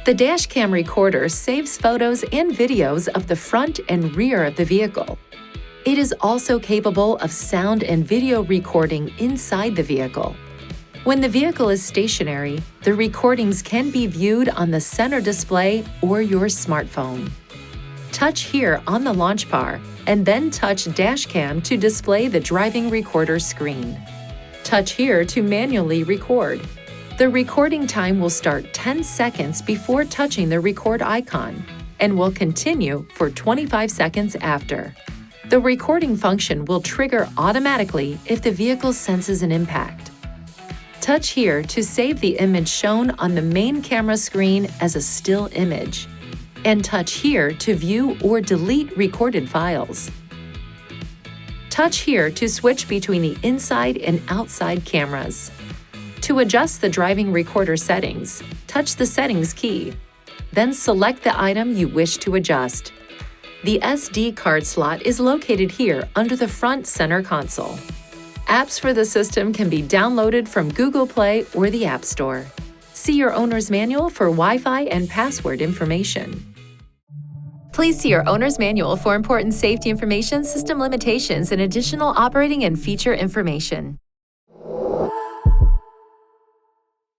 The dashcam recorder saves photos and videos of the front and rear of the vehicle. It is also capable of sound and video recording inside the vehicle. When the vehicle is stationary, the recordings can be viewed on the center display or your smartphone. Touch here on the launch bar and then touch Dashcam to display the driving recorder screen. Touch here to manually record. The recording time will start 10 seconds before touching the record icon and will continue for 25 seconds after. The recording function will trigger automatically if the vehicle senses an impact. Touch here to save the image shown on the main camera screen as a still image, and touch here to view or delete recorded files. Touch here to switch between the inside and outside cameras. To adjust the driving recorder settings, touch the Settings key. Then select the item you wish to adjust. The SD card slot is located here under the front center console. Apps for the system can be downloaded from Google Play or the App Store. See your owner's manual for Wi-Fi and password information. Please see your owner's manual for important safety information, system limitations, and additional operating and feature information.